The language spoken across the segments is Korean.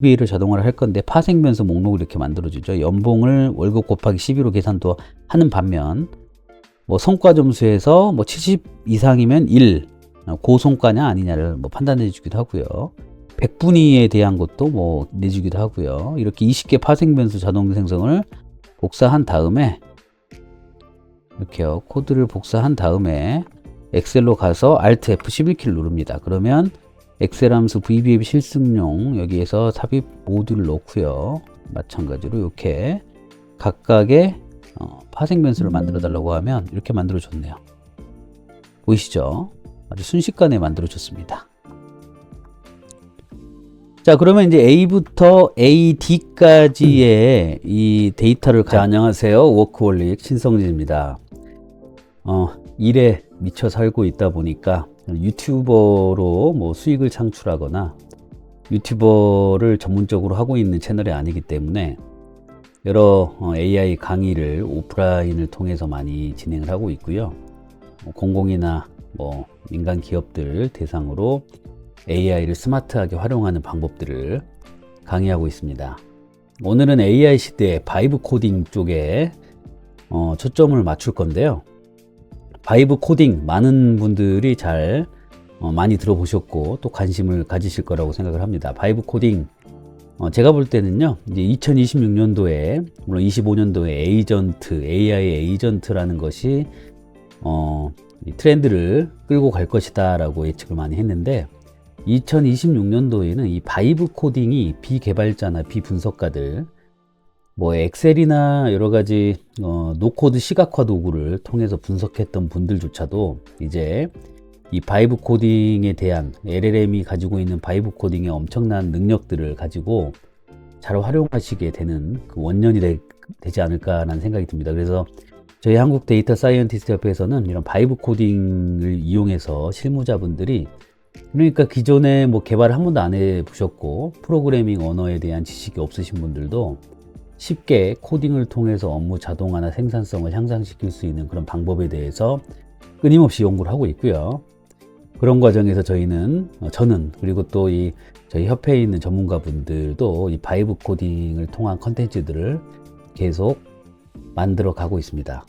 를 자동화를 할 건데 파생 변수 목록을 이렇게 만들어주죠. 연봉을 월급 곱하기 12로 계산도 하는 반면 뭐 성과 점수에서 뭐 70 이상이면 1 고성과냐 아니냐를 뭐 판단해 주기도 하고요. 100분위에 대한 것도 뭐 내주기도 하고요. 이렇게 20개 파생 변수 자동 생성을 복사한 다음에 이렇게요. 코드를 복사한 다음에 엑셀로 가서 Alt F11키를 누릅니다. 그러면 엑셀 함수 VBA 실습용 여기에서 삽입 모듈을 넣고요. 마찬가지로 이렇게 각각의 파생 변수를 만들어 달라고 하면 이렇게 만들어 줬네요. 보이시죠? 아주 순식간에 만들어 줬습니다. 자, 그러면 이제 A부터 AD까지의 이 데이터를 자, 안녕하세요. 워크홀릭 신성진입니다. 일에 미쳐 살고 있다 보니까 유튜버로 뭐 수익을 창출하거나 유튜버를 전문적으로 하고 있는 채널이 아니기 때문에 여러 AI 강의를 오프라인을 통해서 많이 진행을 하고 있고요. 공공이나 뭐 민간 기업들 대상으로 AI를 스마트하게 활용하는 방법들을 강의하고 있습니다. 오늘은 AI 시대의 바이브 코딩 쪽에 초점을 맞출 건데요. 바이브 코딩 많은 분들이 잘 많이 들어보셨고 또 관심을 가지실 거라고 생각을 합니다. 바이브 코딩 제가 볼 때는요, 이제 2026년도에 물론 25년도에 에이전트, AI 에이전트라는 것이 이 트렌드를 끌고 갈 것이다라고 예측을 많이 했는데 2026년도에는 이 바이브 코딩이 비개발자나 비분석가들 뭐 엑셀이나 여러 가지 노코드 시각화 도구를 통해서 분석했던 분들조차도 이제 이 바이브 코딩에 대한 LLM이 가지고 있는 바이브 코딩의 엄청난 능력들을 가지고 잘 활용하시게 되는 그 원년이 되지 않을까라는 생각이 듭니다. 그래서 저희 한국 데이터 사이언티스트 협회에서는 이런 바이브 코딩을 이용해서 실무자분들이 그러니까 기존에 뭐 개발을 한 번도 안 해보셨고 프로그래밍 언어에 대한 지식이 없으신 분들도 쉽게 코딩을 통해서 업무 자동화나 생산성을 향상시킬 수 있는 그런 방법에 대해서 끊임없이 연구를 하고 있고요. 그런 과정에서 저는 그리고 또 저희 협회에 있는 전문가분들도 이 바이브 코딩을 통한 컨텐츠들을 계속 만들어 가고 있습니다.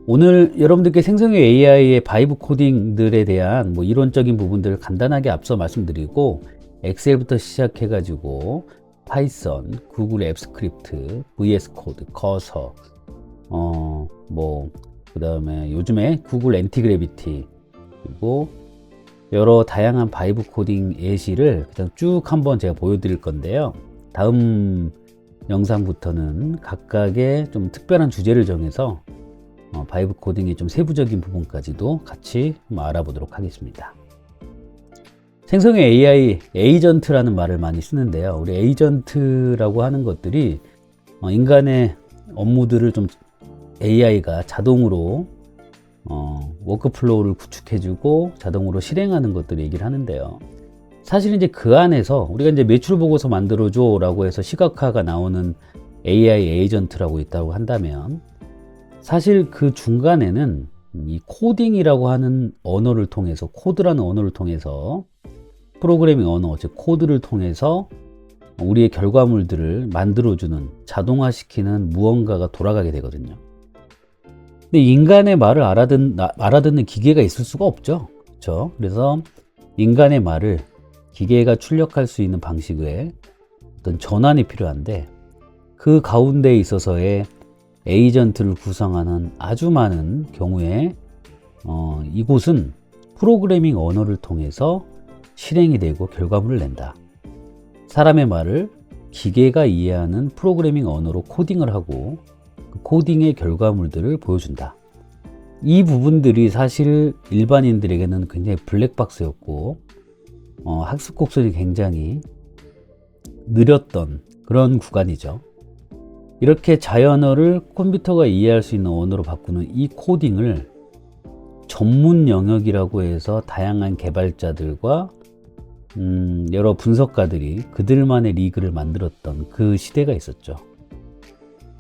오늘 여러분들께 생성형 AI의 바이브 코딩들에 대한 뭐 이론적인 부분들을 간단하게 앞서 말씀드리고 엑셀부터 시작해 가지고 파이썬, 구글 앱 스크립트, VS 코드, 커서 그 다음에 요즘에 구글 엔티그래비티 그리고 여러 다양한 바이브 코딩 예시를 그냥 쭉 한번 제가 보여드릴 건데요. 다음 영상부터는 각각의 좀 특별한 주제를 정해서 바이브 코딩의 좀 세부적인 부분까지도 같이 알아보도록 하겠습니다. 생성형 AI, 에이전트라는 말을 많이 쓰는데요. 우리 에이전트라고 하는 것들이 인간의 업무들을 좀 AI가 자동으로 워크플로우를 구축해주고 자동으로 실행하는 것들을 얘기를 하는데요. 사실 이제 그 안에서 우리가 이제 매출 보고서 만들어줘 라고 해서 시각화가 나오는 AI 에이전트라고 있다고 한다면 사실 그 중간에는 이 코딩이라고 하는 언어를 통해서 코드라는 언어를 통해서 프로그래밍 언어, 즉 코드를 통해서 우리의 결과물들을 만들어주는 자동화시키는 무언가가 돌아가게 되거든요. 근데 인간의 말을 알아듣는 기계가 있을 수가 없죠. 그렇죠? 그래서 인간의 말을 기계가 출력할 수 있는 방식의 어떤 전환이 필요한데 그 가운데에 있어서의 에이전트를 구성하는 아주 많은 경우에 이곳은 프로그래밍 언어를 통해서 실행이 되고 결과물을 낸다. 사람의 말을 기계가 이해하는 프로그래밍 언어로 코딩을 하고 그 코딩의 결과물들을 보여준다. 이 부분들이 사실 일반인들에게는 굉장히 블랙박스였고 학습 곡선이 굉장히 느렸던 그런 구간이죠. 이렇게 자연어를 컴퓨터가 이해할 수 있는 언어로 바꾸는 이 코딩을 전문 영역이라고 해서 다양한 개발자들과 여러 분석가들이 그들만의 리그를 만들었던 그 시대가 있었죠.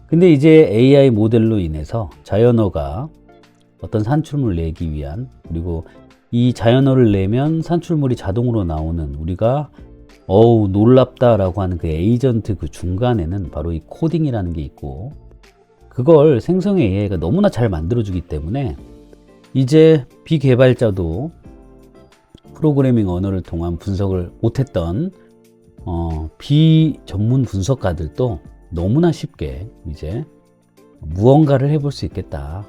근데 이제 AI 모델로 인해서 자연어가 어떤 산출물을 내기 위한 그리고 이 자연어를 내면 산출물이 자동으로 나오는 우리가 어우 놀랍다라고 하는 그 에이전트 그 중간에는 바로 이 코딩이라는 게 있고, 그걸 생성의 AI가 너무나 잘 만들어주기 때문에 이제 비개발자도 프로그래밍 언어를 통한 분석을 못했던 비전문 분석가들도 너무나 쉽게 이제 무언가를 해볼 수 있겠다.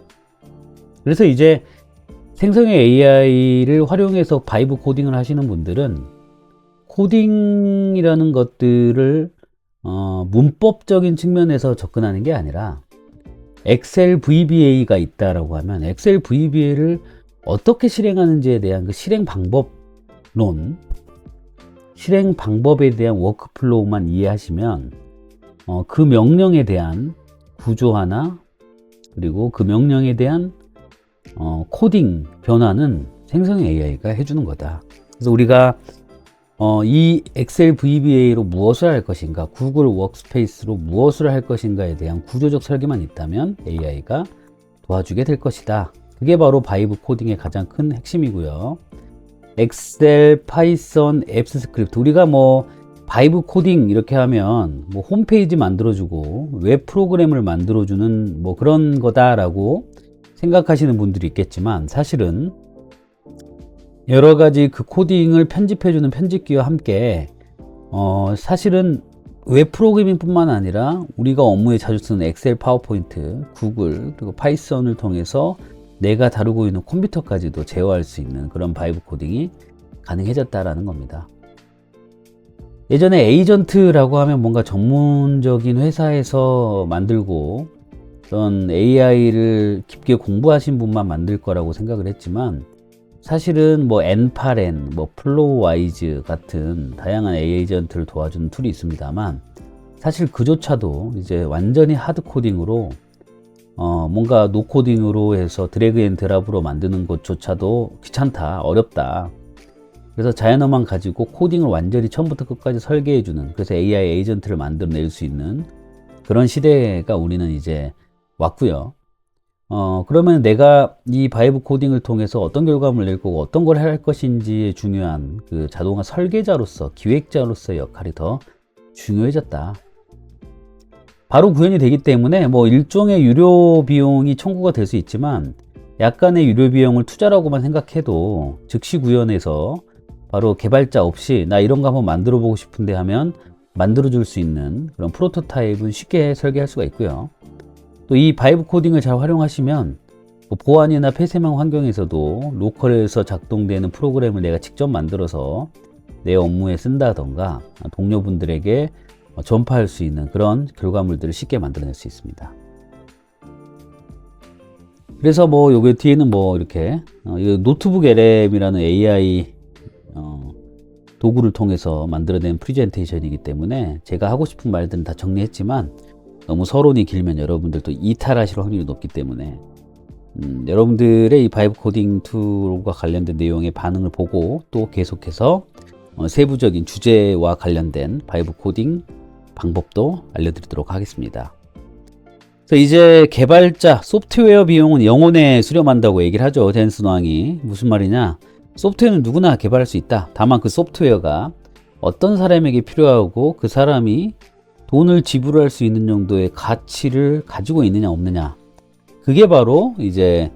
그래서 이제 생성의 AI를 활용해서 바이브 코딩을 하시는 분들은 코딩이라는 것들을 문법적인 측면에서 접근하는 게 아니라 엑셀 VBA가 있다라고 하면 엑셀 VBA를 어떻게 실행하는지에 대한 그 실행 방법론, 실행 방법에 대한 워크플로우만 이해하시면 그 명령에 대한 구조화나 그리고 그 명령에 대한 코딩 변화는 생성의 AI가 해주는 거다. 그래서 우리가 이 엑셀 VBA로 무엇을 할 것인가, 구글 워크스페이스로 무엇을 할 것인가에 대한 구조적 설계만 있다면 AI가 도와주게 될 것이다. 그게 바로 바이브 코딩의 가장 큰 핵심이고요. 엑셀, 파이썬, 앱스 스크립트, 우리가 뭐 바이브 코딩 이렇게 하면 뭐 홈페이지 만들어주고 웹 프로그램을 만들어주는 뭐 그런 거다라고 생각하시는 분들이 있겠지만, 사실은 여러 가지 그 코딩을 편집해주는 편집기와 함께 사실은 웹 프로그래밍 뿐만 아니라 우리가 업무에 자주 쓰는 엑셀, 파워포인트, 구글, 그리고 파이썬을 통해서 내가 다루고 있는 컴퓨터까지도 제어할 수 있는 그런 바이브 코딩이 가능해졌다라는 겁니다. 예전에 에이전트라고 하면 뭔가 전문적인 회사에서 만들고 어떤 AI를 깊게 공부하신 분만 만들 거라고 생각을 했지만, 사실은 뭐 N8N, 뭐 플로우와이즈 같은 다양한 에이전트를 도와주는 툴이 있습니다만, 사실 그조차도 이제 완전히 하드 코딩으로 뭔가 노 코딩으로 해서 드래그 앤 드랍으로 만드는 것조차도 귀찮다, 어렵다. 그래서 자연어만 가지고 코딩을 완전히 처음부터 끝까지 설계해주는, 그래서 AI 에이전트를 만들어낼 수 있는 그런 시대가 우리는 이제 왔고요. 그러면 내가 이 바이브 코딩을 통해서 어떤 결과물을 낼 거고 어떤 걸 할 것인지에 중요한 그 자동화 설계자로서, 기획자로서의 역할이 더 중요해졌다. 바로 구현이 되기 때문에 뭐 일종의 유료 비용이 청구가 될 수 있지만, 약간의 유료 비용을 투자라고만 생각해도 즉시 구현해서 바로 개발자 없이 나 이런 거 한번 만들어 보고 싶은데 하면 만들어 줄 수 있는 그런 프로토타입은 쉽게 설계할 수가 있고요. 또 이 바이브 코딩을 잘 활용하시면 뭐 보안이나 폐쇄망 환경에서도 로컬에서 작동되는 프로그램을 내가 직접 만들어서 내 업무에 쓴다던가 동료분들에게 전파할 수 있는 그런 결과물들을 쉽게 만들어낼 수 있습니다. 그래서 뭐 요게 뒤에는 뭐 이렇게 노트북 LM이라는 AI 도구를 통해서 만들어낸 프레젠테이션이기 때문에 제가 하고 싶은 말들은 다 정리했지만, 너무 서론이 길면 여러분들도 이탈하실 확률이 높기 때문에 여러분들의 이 바이브 코딩 툴과 관련된 내용의 반응을 보고 또 계속해서 세부적인 주제와 관련된 바이브 코딩 방법도 알려드리도록 하겠습니다. 그래서 이제 개발자, 소프트웨어 비용은 영혼에 수렴한다고 얘기를 하죠. 댄슨 왕이. 무슨 말이냐? 소프트웨어는 누구나 개발할 수 있다. 다만 그 소프트웨어가 어떤 사람에게 필요하고 그 사람이 돈을 지불할 수 있는 정도의 가치를 가지고 있느냐 없느냐, 그게 바로 이제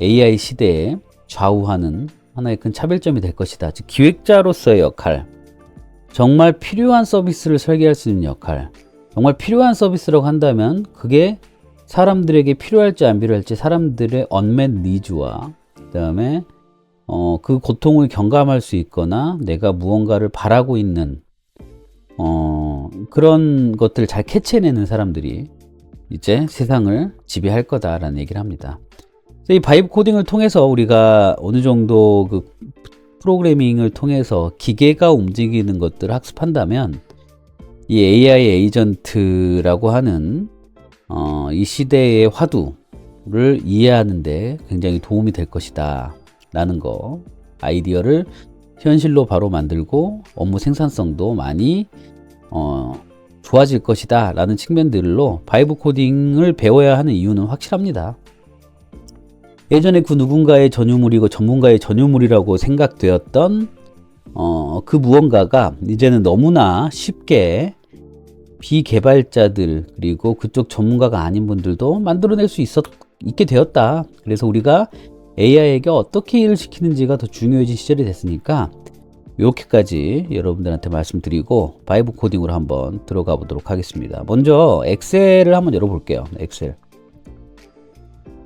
AI 시대에 좌우하는 하나의 큰 차별점이 될 것이다. 즉 기획자로서의 역할, 정말 필요한 서비스를 설계할 수 있는 역할, 정말 필요한 서비스라고 한다면 그게 사람들에게 필요할지 안 필요할지, 사람들의 unmet needs와 그 다음에 그 고통을 경감할 수 있거나 내가 무언가를 바라고 있는 그런 것들을 잘 캐치해내는 사람들이 이제 세상을 지배할 거다라는 얘기를 합니다. 이 바이브 코딩을 통해서 우리가 어느 정도 그 프로그래밍을 통해서 기계가 움직이는 것들을 학습한다면 이 AI 에이전트라고 하는 이 시대의 화두를 이해하는데 굉장히 도움이 될 것이다 라는 거, 아이디어를 현실로 바로 만들고 업무 생산성도 많이 좋아질 것이다 라는 측면들로 바이브 코딩을 배워야 하는 이유는 확실합니다. 예전에 그 누군가의 전유물이고 전문가의 전유물이라고 생각되었던 그 무언가가 이제는 너무나 쉽게 비개발자들 그리고 그쪽 전문가가 아닌 분들도 만들어낼 수 있게 되었다. 그래서 우리가 AI에게 어떻게 일을 시키는지가 더 중요해진 시절이 됐으니까 이렇게까지 여러분들한테 말씀드리고 바이브 코딩으로 한번 들어가 보도록 하겠습니다. 먼저 엑셀을 한번 열어볼게요. 엑셀.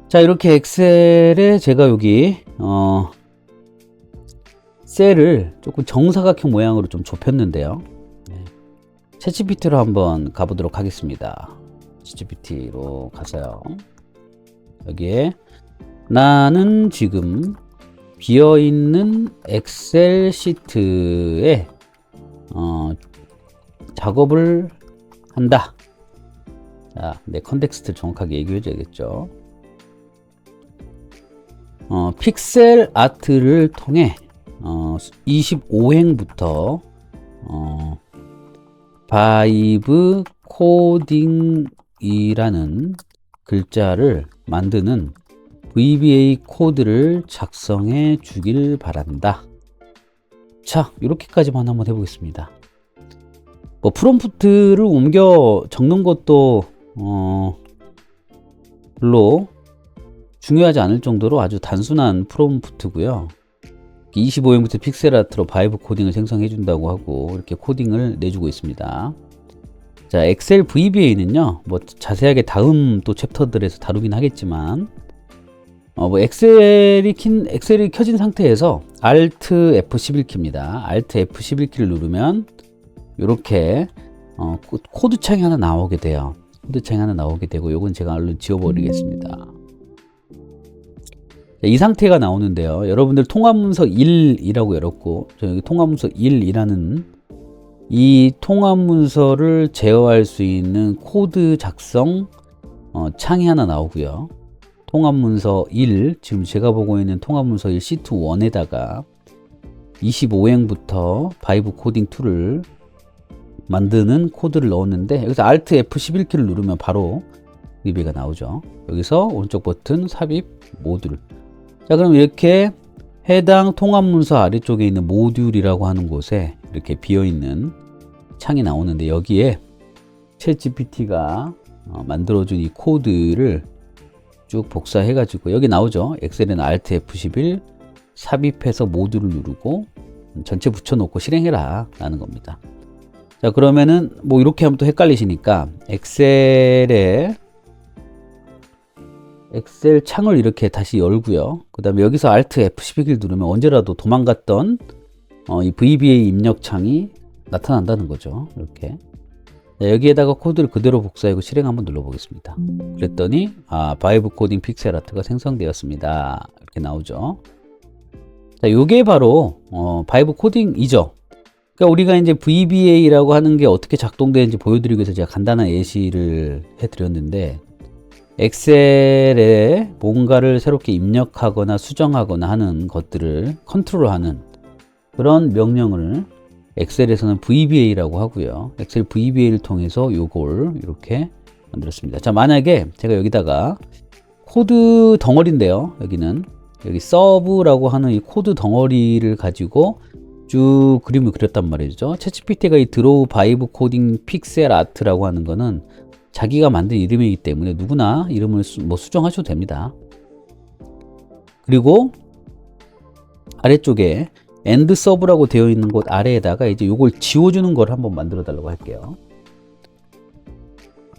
자, 이렇게 엑셀에 제가 여기 셀을 조금 정사각형 모양으로 좀 좁혔는데요. 챗GPT로 한번 가보도록 하겠습니다. 챗GPT로 가서요. 여기에 나는 지금 비어있는 엑셀 시트에 작업을 한다. 자, 내 컨텍스트를 정확하게 얘기해 줘야겠죠. 픽셀 아트를 통해 25행부터 바이브 코딩이라는 글자를 만드는 VBA 코드를 작성해 주길 바란다. 자, 이렇게까지만 한번 해보겠습니다. 뭐 프롬프트를 옮겨 적는 것도 별로 중요하지 않을 정도로 아주 단순한 프롬프트고요. 25행부터 픽셀 아트로 바이브 코딩을 생성해 준다고 하고 이렇게 코딩을 내주고 있습니다. 자, 엑셀 VBA는요, 뭐 자세하게 다음 또 챕터들에서 다루긴 하겠지만, 뭐 엑셀이 켜진 상태에서 Alt F11키입니다. Alt F11키를 누르면 이렇게 코드 창이 하나 나오게 돼요. 코드 창이 하나 나오게 되고, 요건 제가 얼른 지워버리겠습니다. 이 상태가 나오는데요. 여러분들 통합문서 1이라고 열었고, 저 여기 통합문서 1이라는 이 통합문서를 제어할 수 있는 코드 작성 창이 하나 나오고요. 통합문서 1, 지금 제가 보고 있는 통합문서 1 시트 1에다가 25행부터 바이브 코딩 2를 만드는 코드를 넣었는데, 여기서 Alt F11키를 누르면 바로 VBA가 나오죠. 여기서 오른쪽 버튼 삽입 모듈. 자, 그럼 이렇게 해당 통합문서 아래쪽에 있는 모듈이라고 하는 곳에 이렇게 비어있는 창이 나오는데, 여기에 챗GPT가 만들어준 이 코드를 쭉 복사해 가지고 여기 나오죠. 엑셀에는 Alt F11 삽입해서 모듈을 누르고 전체 붙여놓고 실행해라 라는 겁니다. 자, 그러면은 뭐 이렇게 하면 또 헷갈리시니까 엑셀 창을 이렇게 다시 열고요. 그 다음에 여기서 Alt F11을 누르면 언제라도 도망갔던 이 VBA 입력 창이 나타난다는 거죠. 이렇게. 자, 여기에다가 코드를 그대로 복사하고 실행 한번 눌러보겠습니다. 그랬더니 바이브 코딩 픽셀 아트가 생성되었습니다. 이렇게 나오죠. 자, 요게 바로 바이브 코딩이죠. 그러니까 우리가 이제 VBA라고 하는 게 어떻게 작동되는지 보여드리기 위해서 제가 간단한 예시를 해드렸는데, 엑셀에 뭔가를 새롭게 입력하거나 수정하거나 하는 것들을 컨트롤하는 그런 명령을 엑셀에서는 VBA라고 하고요. 엑셀 VBA를 통해서 요걸 이렇게 만들었습니다. 자, 만약에 제가 여기다가 코드 덩어리인데요. 여기 서브라고 하는 이 코드 덩어리를 가지고 쭉 그림을 그렸단 말이죠. 챗GPT가 이 드로우 바이브 코딩 픽셀 아트라고 하는 거는 자기가 만든 이름이기 때문에 누구나 이름을 수정하셔도 됩니다. 그리고 아래쪽에 end 서브라고 되어 있는 곳 아래에다가 이제 요걸 지워주는 걸 한번 만들어 달라고 할게요.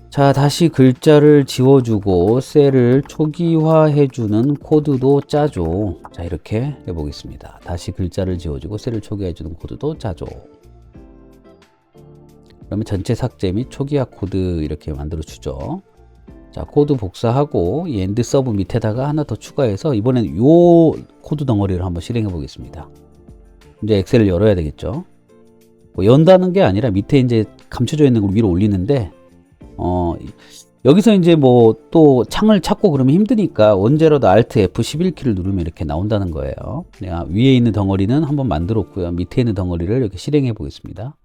자, 다시 글자를 지워주고 셀을 초기화해주는 코드도 짜줘. 자, 이렇게 해보겠습니다. 다시 글자를 지워주고 셀을 초기화해주는 코드도 짜줘. 그러면 전체 삭제 및 초기화 코드 이렇게 만들어 주죠. 자, 코드 복사하고 이 end 서브 밑에다가 하나 더 추가해서 이번엔 요 코드 덩어리를 한번 실행해 보겠습니다. 이제 엑셀을 열어야 되겠죠. 뭐 연다는 게 아니라 밑에 이제 감춰져 있는 걸 위로 올리는데, 여기서 이제 뭐 또 창을 찾고 그러면 힘드니까 언제라도 Alt F11키를 누르면 이렇게 나온다는 거예요. 내가 위에 있는 덩어리는 한번 만들었고요. 밑에 있는 덩어리를 이렇게 실행해 보겠습니다.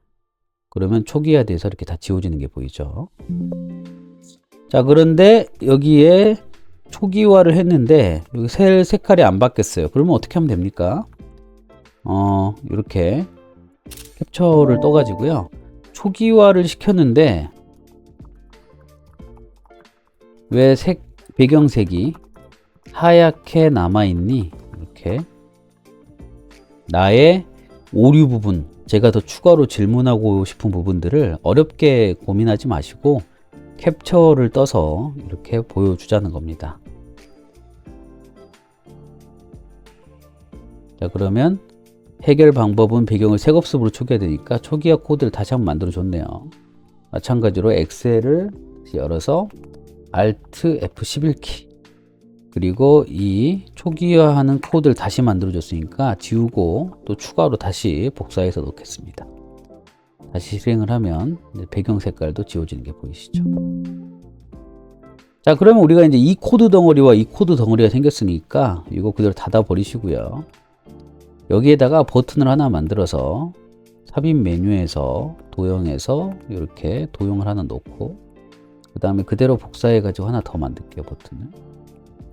그러면 초기화돼서 이렇게 다 지워지는 게 보이죠. 자, 그런데 여기에 초기화를 했는데 여기 셀 색깔이 안 바뀌었어요. 그러면 어떻게 하면 됩니까? 이렇게 캡처를 떠가지고요. 초기화를 시켰는데 왜 배경색이 하얗게 남아있니? 이렇게 나의 오류 부분, 제가 더 추가로 질문하고 싶은 부분들을 어렵게 고민하지 마시고 캡처를 떠서 이렇게 보여주자는 겁니다. 자, 그러면 해결 방법은 배경을 색업습으로 초기화 되니까 초기화 코드를 다시 한번 만들어 줬네요. 마찬가지로 엑셀을 열어서 Alt F11키, 그리고 이 초기화하는 코드를 다시 만들어 줬으니까 지우고 또 추가로 다시 복사해서 놓겠습니다. 다시 실행을 하면 배경 색깔도 지워지는 게 보이시죠? 자, 그러면 우리가 이제 이 코드 덩어리와 이 코드 덩어리가 생겼으니까 이거 그대로 닫아 버리시고요. 여기에다가 버튼을 하나 만들어서 삽입 메뉴에서 도형에서 이렇게 도형을 하나 놓고, 그 다음에 그대로 복사해 가지고 하나 더 만들게요. 버튼을.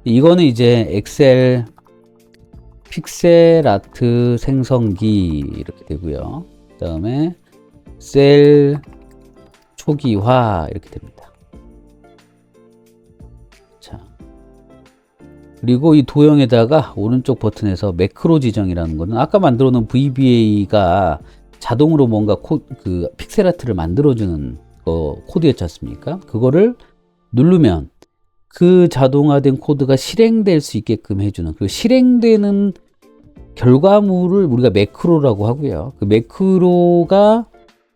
이거는 이제 엑셀 픽셀 아트 생성기 이렇게 되고요. 그 다음에 셀 초기화 이렇게 됩니다. 자, 그리고 이 도형에다가 오른쪽 버튼에서 매크로 지정이라는 거는 아까 만들어 놓은 VBA가 자동으로 뭔가 그 픽셀 아트를 만들어주는 코드였지 않습니까? 그거를 누르면 그 자동화된 코드가 실행될 수 있게끔 해주는, 그 실행되는 결과물을 우리가 매크로라고 하고요. 그 매크로가,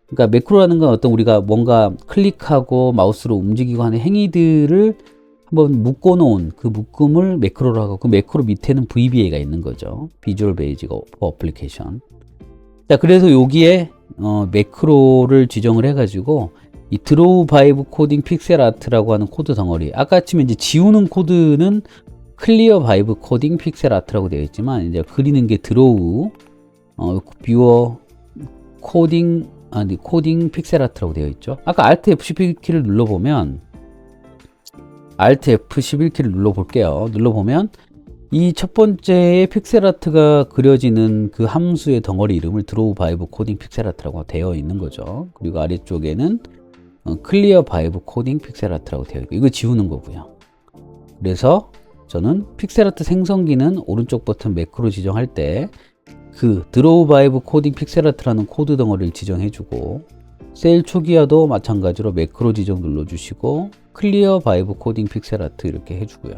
그러니까 매크로라는 건 어떤 우리가 뭔가 클릭하고 마우스로 움직이고 하는 행위들을 한번 묶어 놓은 그 묶음을 매크로라고 하고, 그 매크로 밑에는 VBA가 있는 거죠. 비주얼 베이직 어플리케이션. 자, 그래서 여기에 매크로를 지정을 해가지고 이 드로우 바이브 코딩 픽셀 아트라고 하는 코드 덩어리, 아까 치면 이제 지우는 코드는 클리어 바이브 코딩 픽셀 아트라고 되어 있지만 이제 그리는 게 드로우 뷰어 코딩 코딩 픽셀 아트라고 되어 있죠. 아까 Alt F11키를 눌러보면, Alt F11키를 눌러볼게요. 눌러보면 이 첫 번째의 픽셀 아트가 그려지는 그 함수의 덩어리 이름을 드로우 바이브 코딩 픽셀 아트라고 되어 있는 거죠. 그리고 아래쪽에는 클리어 바이브 코딩 픽셀 아트라고 되어 있고, 이거 지우는 거고요. 그래서 저는 픽셀 아트 생성기는 오른쪽 버튼 매크로 지정할 때 그 드로우 바이브 코딩 픽셀 아트라는 코드 덩어리를 지정해 주고, 셀 초기화도 마찬가지로 매크로 지정 눌러 주시고 클리어 바이브 코딩 픽셀 아트 이렇게 해 주고요.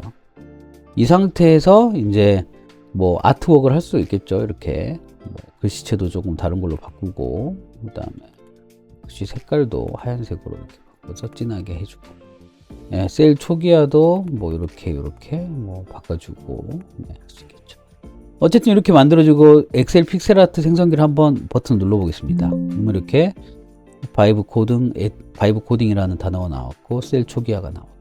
이 상태에서 이제 뭐 아트웍을 할 수 있겠죠. 이렇게 뭐 글씨체도 조금 다른 걸로 바꾸고, 그 다음에 글씨 색깔도 하얀색으로 이렇게 바꿔서 진하게 해주고, 예, 셀 초기화도 뭐 이렇게 뭐 바꿔주고, 네, 할 수 있겠죠. 어쨌든 이렇게 만들어주고 엑셀 픽셀 아트 생성기를 한번 버튼 눌러보겠습니다. 그러면 이렇게 바이브 코딩이라는 단어가 나왔고 셀 초기화가 나왔고,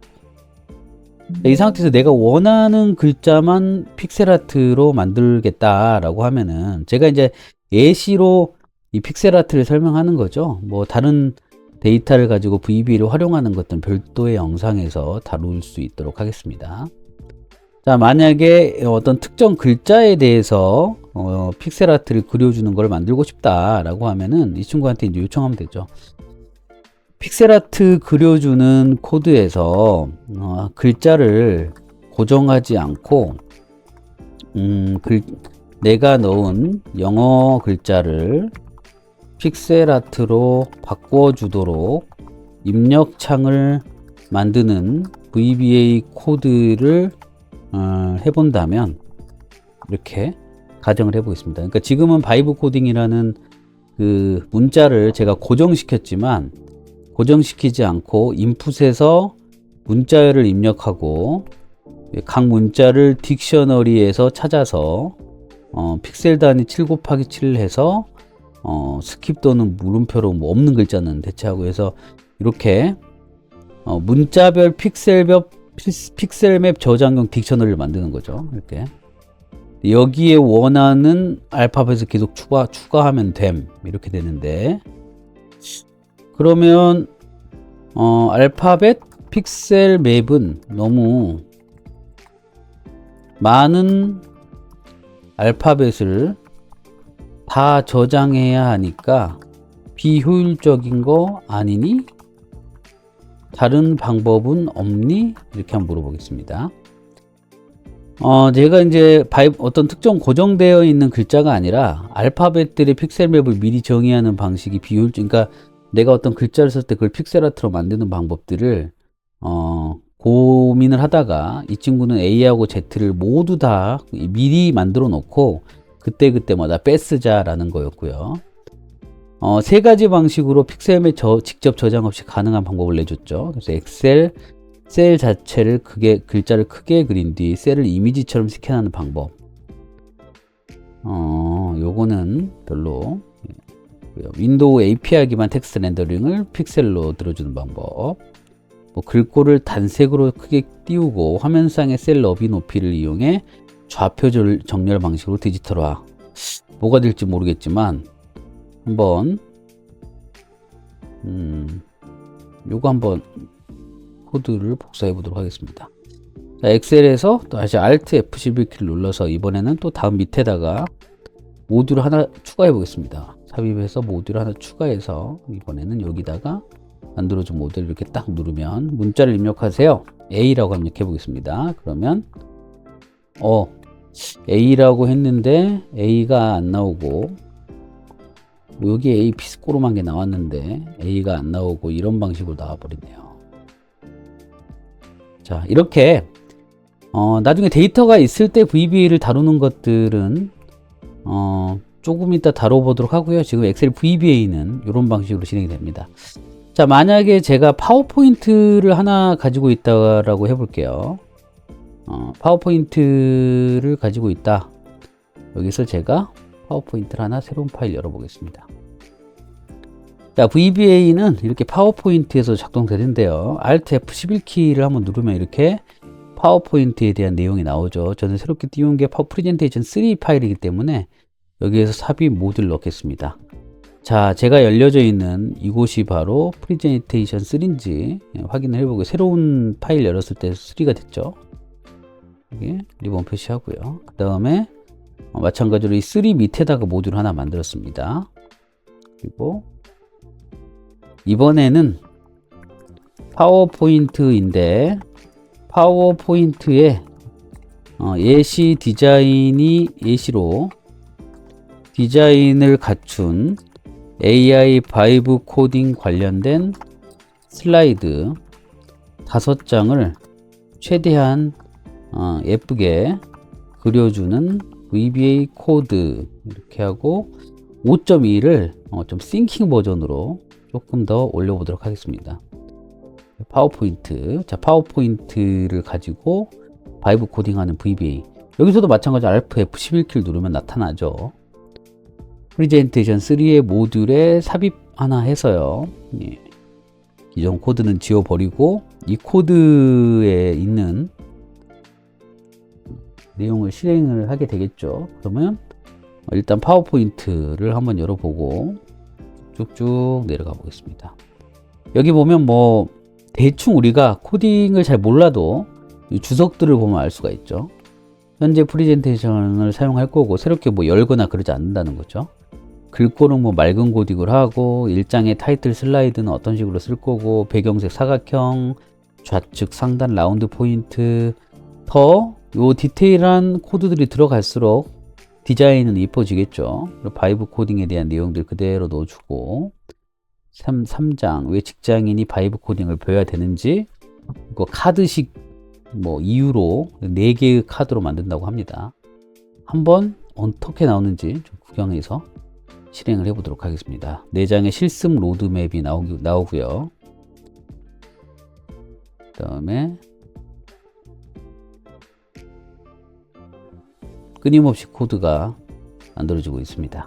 이 상태에서 내가 원하는 글자만 픽셀 아트로 만들겠다라고 하면은 제가 이제 예시로 이 픽셀 아트를 설명하는 거죠. 뭐 다른 데이터를 가지고 VB를 활용하는 것들은 별도의 영상에서 다룰 수 있도록 하겠습니다. 자, 만약에 어떤 특정 글자에 대해서 픽셀 아트를 그려주는 걸 만들고 싶다라고 하면은 이 친구한테 이제 요청하면 되죠. 픽셀 아트 그려주는 코드에서 글자를 고정하지 않고 내가 넣은 영어 글자를 픽셀 아트로 바꿔주도록 입력창을 만드는 VBA 코드를 해본다면 이렇게 가정을 해보겠습니다. 그러니까 지금은 바이브 코딩이라는 그 문자를 제가 고정시켰지만 고정시키지 않고 인풋에서 문자열을 입력하고 각 문자를 딕셔너리에서 찾아서 픽셀 단위 7 곱하기 7을 해서 스킵 또는 물음표로 뭐 없는 글자는 대체하고 해서 이렇게 문자별 픽셀맵 저장용 딕셔너리를 만드는 거죠. 이렇게 여기에 원하는 알파벳을 계속 추가하면 됨, 이렇게 되는데, 그러면 알파벳 픽셀 맵은 너무 많은 알파벳을 다 저장해야 하니까 비효율적인 거 아니니? 다른 방법은 없니? 이렇게 한번 물어보겠습니다. 제가 이제 어떤 특정 고정되어 있는 글자가 아니라 알파벳들의 픽셀 맵을 미리 정의하는 방식이 비효율적, 그러니까 내가 어떤 글자를 쓸 때 그걸 픽셀 아트로 만드는 방법들을 고민을 하다가 이 친구는 A하고 Z를 모두 다 미리 만들어 놓고 그때그때마다 빼쓰자라는 거였고요. 세 가지 방식으로 픽셀에 직접 저장 없이 가능한 방법을 내줬죠. 그래서 엑셀 셀 자체를 글자를 크게 그린 뒤 셀을 이미지처럼 스캔하는 방법. 요거는 별로. 윈도우 API 기반 텍스트 렌더링을 픽셀로 들어주는 방법. 글꼴을 단색으로 크게 띄우고 화면상의 셀 너비 높이를 이용해 좌표 정렬 방식으로 디지털화. 뭐가 될지 모르겠지만 한번 요거 한번 코드를 복사해 보도록 하겠습니다. 자, 엑셀에서 다시 Alt F11키를 눌러서 이번에는 또 다음 밑에다가 모듈을 하나 추가해 보겠습니다. 삽입해서 모듈을 하나 추가해서 이번에는 여기다가 만들어준 모듈 이렇게 딱 누르면 문자를 입력하세요. A라고 입력해 보겠습니다. 그러면 A라고 했는데 A가 안 나오고 여기 A 피스코롬한 게 나왔는데 A가 안 나오고 이런 방식으로 나와 버리네요. 자, 이렇게 나중에 데이터가 있을 때 VBA를 다루는 것들은 조금 이따 다뤄보도록 하고요. 지금 엑셀 VBA는 이런 방식으로 진행이 됩니다. 자, 만약에 제가 파워포인트를 하나 가지고 있다라고 해볼게요. 파워포인트를 가지고 있다. 여기서 제가 파워포인트를 하나 새로운 파일 열어보겠습니다. 자, VBA는 이렇게 파워포인트에서 작동되는데요. Alt F11키를 한번 누르면 이렇게 파워포인트에 대한 내용이 나오죠. 저는 새롭게 띄운 게 프레젠테이션 3 파일이기 때문에 여기에서 삽입 모듈 넣겠습니다. 자, 제가 열려져 있는 이곳이 바로 프레젠테이션 3인지 확인을 해보고 새로운 파일 열었을 때 3가 됐죠. 여기 리본 표시하고요. 그 다음에 마찬가지로 이 3 밑에다가 모듈 하나 만들었습니다. 그리고 이번에는 파워포인트인데 파워포인트에 예시 디자인이 예시로 디자인을 갖춘 AI 바이브 코딩 관련된 슬라이드 5장을 최대한 예쁘게 그려주는 VBA 코드 이렇게 하고 5.2를 좀 싱킹 버전으로 조금 더 올려보도록 하겠습니다. 파워포인트. 자, 파워포인트를 가지고 바이브 코딩하는 VBA. 여기서도 마찬가지로 Alt F11키를 누르면 나타나죠. 프레젠테이션 3의 모듈에 삽입 하나 해서요. 예. 기존 코드는 지워버리고 이 코드에 있는 내용을 실행을 하게 되겠죠. 그러면 일단 파워포인트를 한번 열어보고 쭉쭉 내려가 보겠습니다. 여기 보면 뭐 대충 우리가 코딩을 잘 몰라도 이 주석들을 보면 알 수가 있죠. 현재 프레젠테이션을 사용할 거고 새롭게 뭐 열거나 그러지 않는다는 거죠. 글꼴은 뭐 맑은 고딕을 하고 일장의 타이틀 슬라이드는 어떤 식으로 쓸 거고 배경색 사각형, 좌측 상단 라운드 포인트 더 요 디테일한 코드들이 들어갈수록 디자인은 이뻐지겠죠. 바이브 코딩에 대한 내용들 그대로 넣어주고 3장 왜 직장인이 바이브 코딩을 배워야 되는지 이거 카드식 뭐 이유로 4개의 카드로 만든다고 합니다. 한번 어떻게 나오는지 좀 구경해서 실행을 해보도록 하겠습니다. 4장의 실습 로드맵이 나오고요. 그 다음에 끊임없이 코드가 만들어지고 있습니다.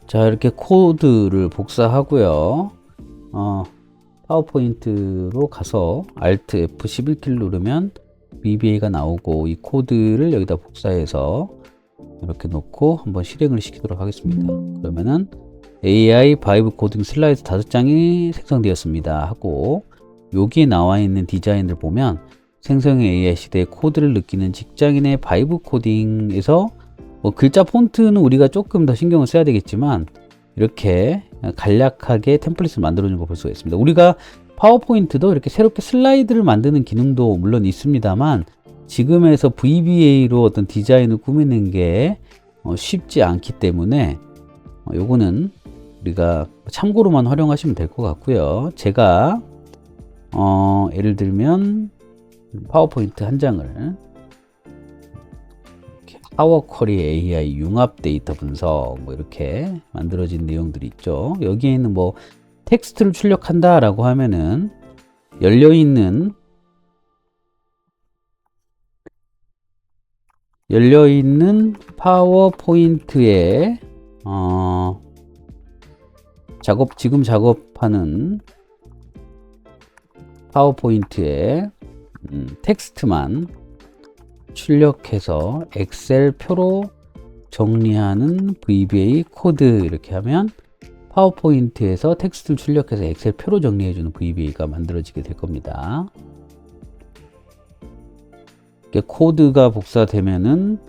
자, 이렇게 코드를 복사하고요. 파워포인트로 가서 Alt F11키를 누르면 VBA가 나오고 이 코드를 여기다 복사해서 이렇게 놓고 한번 실행을 시키도록 하겠습니다. 그러면은 AI 바이브 코딩 슬라이드 5장이 생성되었습니다 하고, 여기에 나와 있는 디자인을 보면 생성형 AI 시대의 코드를 느끼는 직장인의 바이브 코딩에서 글자 폰트는 우리가 조금 더 신경을 써야 되겠지만 이렇게 간략하게 템플릿을 만들어 준 거 볼 수가 있습니다. 우리가 파워포인트도 이렇게 새롭게 슬라이드를 만드는 기능도 물론 있습니다만, 지금에서 VBA로 어떤 디자인을 꾸미는 게 쉽지 않기 때문에 요거는 우리가 참고로만 활용하시면 될 것 같고요. 제가 예를 들면 파워포인트 한 장을 이렇게 파워 쿼리 AI 융합 데이터 분석 뭐 이렇게 만들어진 내용들이 있죠. 여기에 있는 뭐 텍스트를 출력한다 라고 하면은 열려있는 파워포인트에 지금 작업하는 파워포인트에 텍스트만 출력해서 엑셀 표로 정리하는 VBA 코드 이렇게 하면 파워포인트에서 텍스트를 출력해서 엑셀 표로 정리해주는 VBA가 만들어지게 될 겁니다. 이렇게 코드가 복사되면은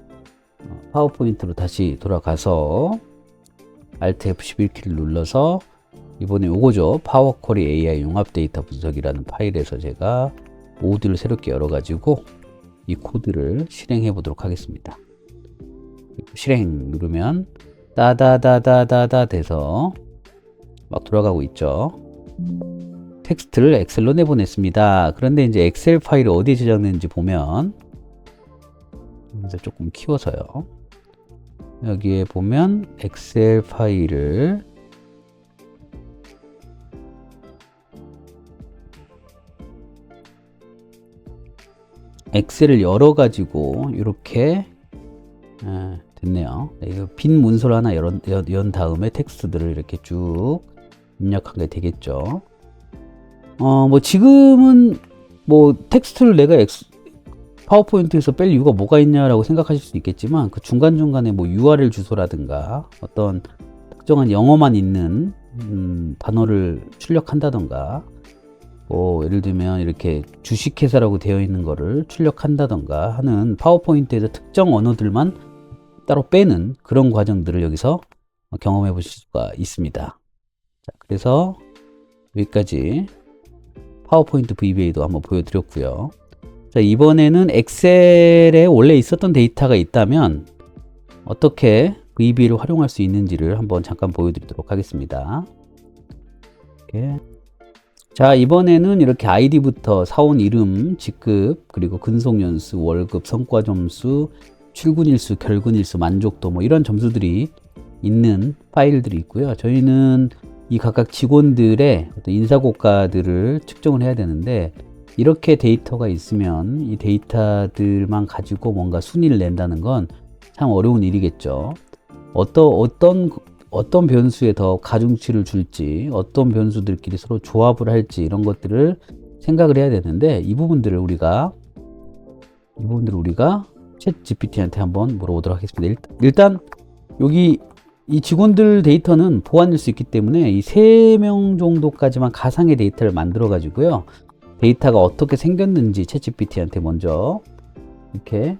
파워포인트로 다시 돌아가서 Alt F11키를 눌러서 이번에 요거죠. 파워 쿼리 AI 융합 데이터 분석이라는 파일에서 제가 모듈을 새롭게 열어가지고 이 코드를 실행해 보도록 하겠습니다. 실행 누르면 따다다다다다 돼서 막 돌아가고 있죠. 텍스트를 엑셀로 내보냈습니다. 그런데 이제 엑셀 파일이 어디에 저장되는지 보면, 이제 조금 키워서요. 여기에 보면 엑셀 파일을 엑셀을 열어가지고 이렇게 됐네요. 이거 빈 문서를 하나 연 다음에 텍스트들을 이렇게 쭉 입력하게 되겠죠. 뭐 지금은 뭐 텍스트를 내가 파워포인트에서 뺄 이유가 뭐가 있냐라고 생각하실 수 있겠지만, 그 중간중간에 뭐 URL 주소라든가 어떤 특정한 영어만 있는 단어를 출력한다던가, 뭐 예를 들면 이렇게 주식회사라고 되어 있는 거를 출력한다던가 하는 파워포인트에서 특정 언어들만 따로 빼는 그런 과정들을 여기서 경험해 보실 수가 있습니다. 자, 그래서 여기까지 파워포인트 VBA도 한번 보여드렸고요. 자, 이번에는 엑셀에 원래 있었던 데이터가 있다면 어떻게 VBA를 활용할 수 있는지를 한번 잠깐 보여드리도록 하겠습니다. 이렇게. 자, 이번에는 이렇게 아이디부터 사원 이름, 직급, 그리고 근속연수, 월급, 성과 점수, 출근일수, 결근일수, 만족도 뭐 이런 점수들이 있는 파일들이 있고요. 저희는 이 각각 직원들의 어떤 인사고가들을 측정을 해야 되는데, 이렇게 데이터가 있으면 이 데이터들만 가지고 뭔가 순위를 낸다는 건 참 어려운 일이겠죠. 어떤 변수에 더 가중치를 줄지, 어떤 변수들끼리 서로 조합을 할지 이런 것들을 생각을 해야 되는데, 이 부분들을 우리가 챗 GPT한테 한번 물어보도록 하겠습니다. 일단 여기 이 직원들 데이터는 보안일 수 있기 때문에 이 3명 정도까지만 가상의 데이터를 만들어 가지고요, 데이터가 어떻게 생겼는지 챗 GPT한테 먼저 이렇게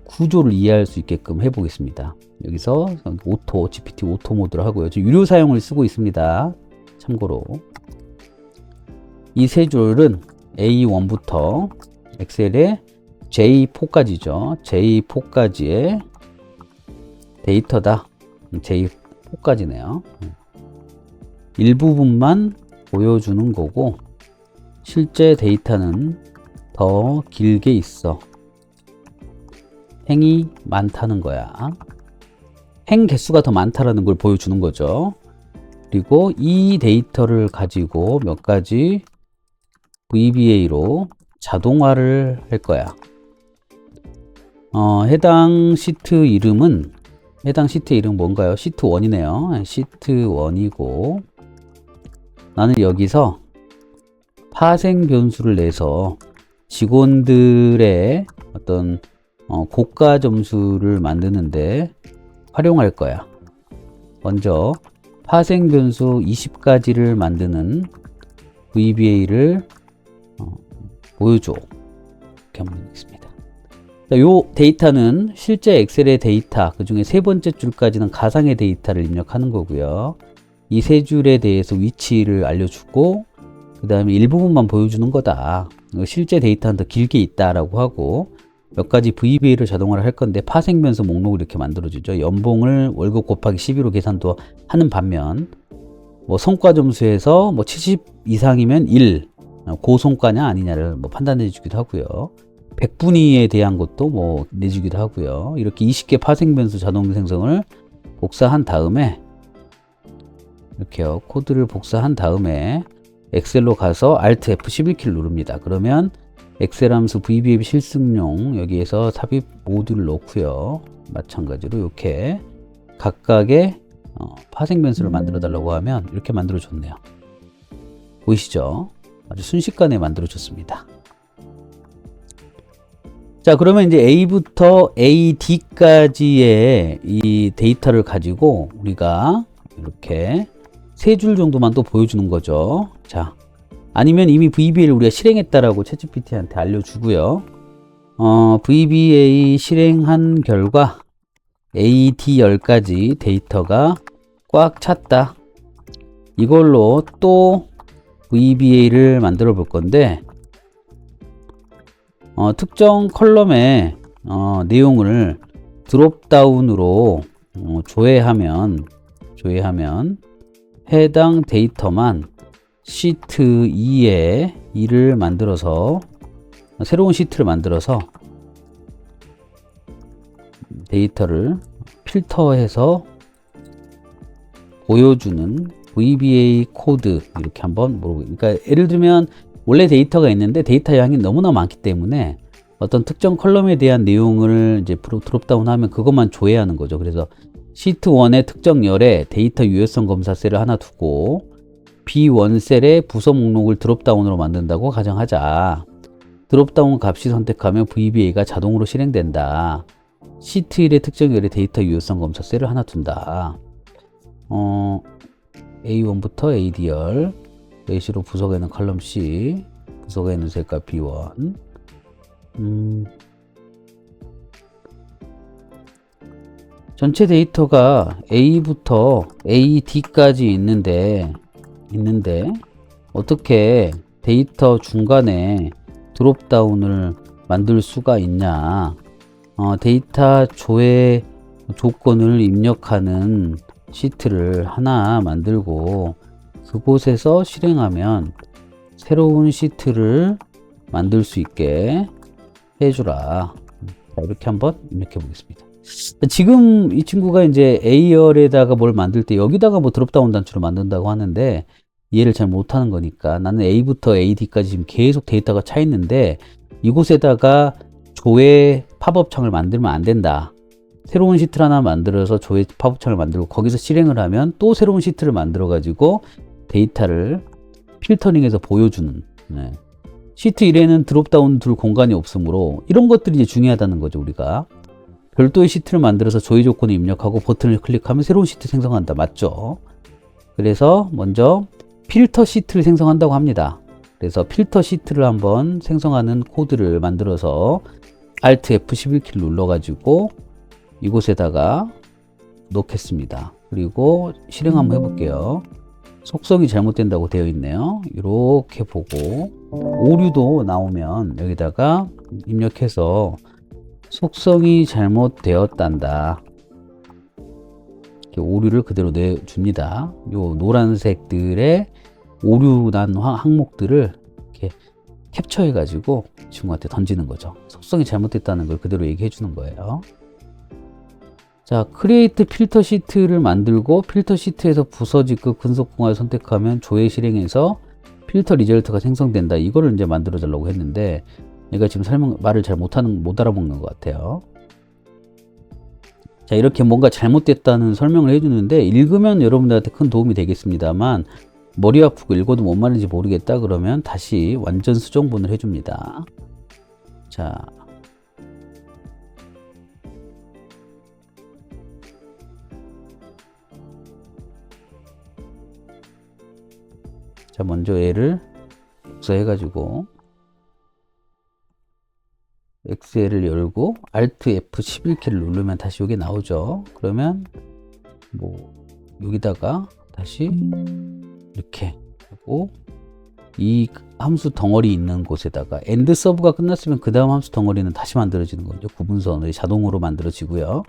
구조를 이해할 수 있게끔 해 보겠습니다. 여기서 GPT 오토 모드로 하고요. 저 유료 사용을 쓰고 있습니다. 참고로 이 세 줄은 A1부터 엑셀의 J4까지죠. J4까지의 데이터다. J4까지네요. 일부분만 보여주는 거고, 실제 데이터는 더 길게 있어. 행이 많다는 거야. 행 개수가 더 많다라는 걸 보여주는 거죠. 그리고 이 데이터를 가지고 몇 가지 VBA로 자동화를 할 거야. 해당 시트 이름 뭔가요? 시트 1이네요. 시트 1이고, 나는 여기서 파생 변수를 내서 직원들의 어떤 고가 점수를 만드는데 활용할 거야. 먼저 파생 변수 20가지를 만드는 VBA를 보여줘. 이렇게 한번 해보겠습니다. 이 데이터는 실제 엑셀의 데이터, 그 중에 세 번째 줄까지는 가상의 데이터를 입력하는 거고요. 이 세 줄에 대해서 위치를 알려주고, 그 다음에 일부분만 보여주는 거다. 실제 데이터는 더 길게 있다라고 하고, 몇 가지 VBA를 자동화를 할 건데, 파생 변수 목록을 이렇게 만들어주죠. 연봉을 월급 곱하기 12로 계산도 하는 반면, 뭐 성과 점수에서 뭐 70 이상이면 1, 고성과냐 아니냐를 뭐 판단해 주기도 하고요. 100분위에 대한 것도 뭐 내주기도 하고요. 이렇게 20개 파생 변수 자동 생성을 복사한 다음에 이렇게요. 코드를 복사한 다음에 엑셀로 가서 Alt F11키를 누릅니다. 그러면 엑셀 함수 VBA 실습용 여기에서 삽입 모듈을 넣고요. 마찬가지로 이렇게 각각의 파생 변수를 만들어 달라고 하면 이렇게 만들어 줬네요. 보이시죠? 아주 순식간에 만들어 줬습니다. 자, 그러면 이제 A부터 AD까지의 이 데이터를 가지고 우리가 이렇게 세 줄 정도만 또 보여주는 거죠. 자, 아니면 이미 VBA를 우리가 실행했다라고 챗GPT한테 알려주고요. VBA 실행한 결과 AD10까지 데이터가 꽉 찼다. 이걸로 또 VBA를 만들어 볼 건데, 특정 컬럼의 내용을 드롭다운으로 조회하면 해당 데이터만 시트 2에 2를 만들어서 새로운 시트를 만들어서 데이터를 필터해서 보여주는 VBA 코드 이렇게 한번 물어보고, 그러니까 예를 들면 원래 데이터가 있는데 데이터 양이 너무나 많기 때문에 어떤 특정 컬럼에 대한 내용을 이제 드롭다운하면 그것만 조회하는 거죠. 그래서 시트 1의 특정 열에 데이터 유효성 검사 셀을 하나 두고 B1 셀의 부서 목록을 드롭다운으로 만든다고 가정하자. 드롭다운 값이 선택하면 VBA가 자동으로 실행된다. 시트 1의 특정 열에 데이터 유효성 검사 셀을 하나 둔다. A1부터 AD열, 예시로 부석에 있는 컬럼 C, 부석에 있는 색깔 B1. 전체 데이터가 A부터 AD까지 있는데 어떻게 데이터 중간에 드롭다운을 만들 수가 있냐. 데이터 조회 조건을 입력하는 시트를 하나 만들고 그곳에서 실행하면 새로운 시트를 만들 수 있게 해주라. 자, 이렇게 한번 입력해 보겠습니다. 지금 이 친구가 이제 A열에다가 뭘 만들 때 여기다가 뭐 드롭다운 단추를 만든다고 하는데 이해를 잘 못하는 거니까 나는 A부터 AD까지 지금 계속 데이터가 차 있는데 이곳에다가 조회 팝업 창을 만들면 안 된다. 새로운 시트를 하나 만들어서 조회 팝업 창을 만들고 거기서 실행을 하면 또 새로운 시트를 만들어 가지고 데이터를 필터링해서 보여주는. 네. 시트 1에는 드롭다운 둘 공간이 없으므로 이런 것들이 이제 중요하다는 거죠. 우리가 별도의 시트를 만들어서 조회 조건을 입력하고 버튼을 클릭하면 새로운 시트 생성한다. 맞죠? 그래서 먼저 필터 시트를 생성한다고 합니다. 그래서 필터 시트를 한번 생성하는 코드를 만들어서 Alt F11키를 눌러가지고 이곳에다가 넣겠습니다. 그리고 실행 한번 해볼게요. 속성이 잘못된다고 되어 있네요. 이렇게 보고 오류도 나오면 여기다가 입력해서 속성이 잘못되었단다. 이렇게 오류를 그대로 내줍니다. 요 노란색들의 오류 난 항목들을 이렇게 캡처해 가지고 친구한테 던지는 거죠. 속성이 잘못됐다는 걸 그대로 얘기해 주는 거예요. 자, 크리에이트 필터 시트를 만들고 필터 시트에서 부서지급 근속공화를 선택하면 조회 실행해서 필터 리절트가 생성된다. 이거를 이제 만들어 달라고 했는데 얘가 지금 말을 잘 못 알아먹는 것 같아요. 자, 이렇게 뭔가 잘못됐다는 설명을 해주는데 읽으면 여러분들한테 큰 도움이 되겠습니다만 머리 아프고 읽어도 뭔 말인지 모르겠다 그러면 다시 완전 수정본을 해줍니다. 자, 자, 먼저 얘를 복사해가지고 엑셀을 열고 Alt F11키를 누르면 다시 여기 나오죠. 그러면 뭐 여기다가 다시 이렇게 하고 이 함수 덩어리 있는 곳에다가 엔드 서브가 끝났으면 그 다음 함수 덩어리는 다시 만들어지는 거죠. 구분선이 자동으로 만들어지고요.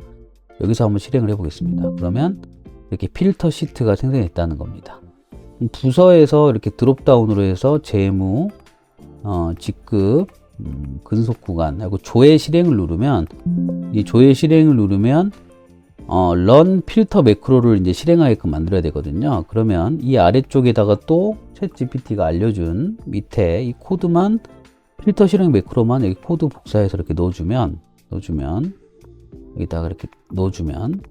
여기서 한번 실행을 해 보겠습니다. 그러면 이렇게 필터 시트가 생성됐다는 겁니다. 부서에서 이렇게 드롭다운으로 해서 재무, 직급, 근속 구간 하고 조회 실행을 누르면 이 조회 실행을 누르면 run 필터 매크로를 이제 실행하게끔 만들어야 되거든요. 그러면 이 아래쪽에다가 또 챗GPT가 알려준 밑에 이 코드만 필터 실행 매크로만 여기 코드 복사해서 이렇게 넣어주면 여기다가 이렇게 넣어주면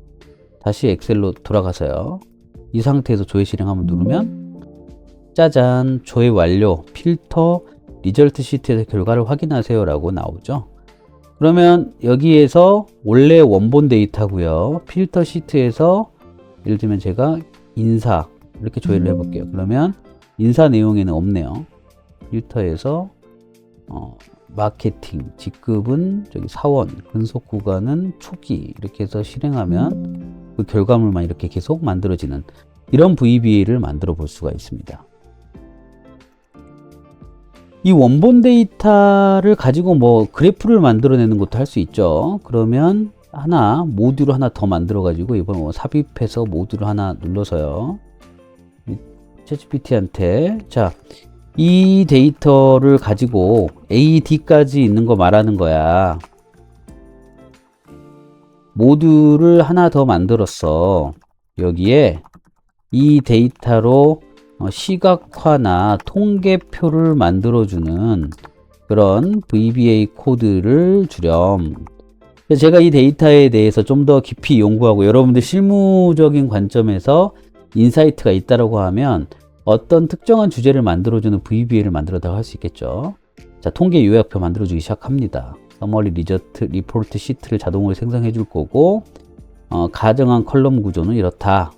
다시 엑셀로 돌아가서요. 이 상태에서 조회 실행 한번 누르면 짜잔, 조회 완료, 필터 리절트 시트에서 결과를 확인하세요 라고 나오죠. 그러면 여기에서 원래 원본 데이터고요. 필터 시트에서 예를 들면 제가 인사 이렇게 조회를 해볼게요. 그러면 인사 내용에는 없네요. 필터에서 마케팅, 직급은 저기 사원, 근속 구간은 초기 이렇게 해서 실행하면 그 결과물만 이렇게 계속 만들어지는 이런 VBA를 만들어 볼 수가 있습니다. 이 원본 데이터를 가지고 뭐 그래프를 만들어내는 것도 할 수 있죠. 그러면 모듈 하나 더 만들어 가지고 이번 삽입해서 모듈 하나 눌러서요. 챗GPT한테 자, 이 데이터를 가지고 A, D까지 있는 거 말하는 거야. 모듈을 하나 더 만들었어. 여기에 이 데이터로 시각화나 통계표를 만들어주는 그런 VBA 코드를 주렴. 제가 이 데이터에 대해서 좀 더 깊이 연구하고 여러분들 실무적인 관점에서 인사이트가 있다라고 하면 어떤 특정한 주제를 만들어주는 VBA를 만들어다가 할 수 있겠죠. 자, 통계 요약표 만들어주기 시작합니다. 서머리 리저트 리포트 시트를 자동으로 생성해 줄 거고 가정한 컬럼 구조는 이렇다.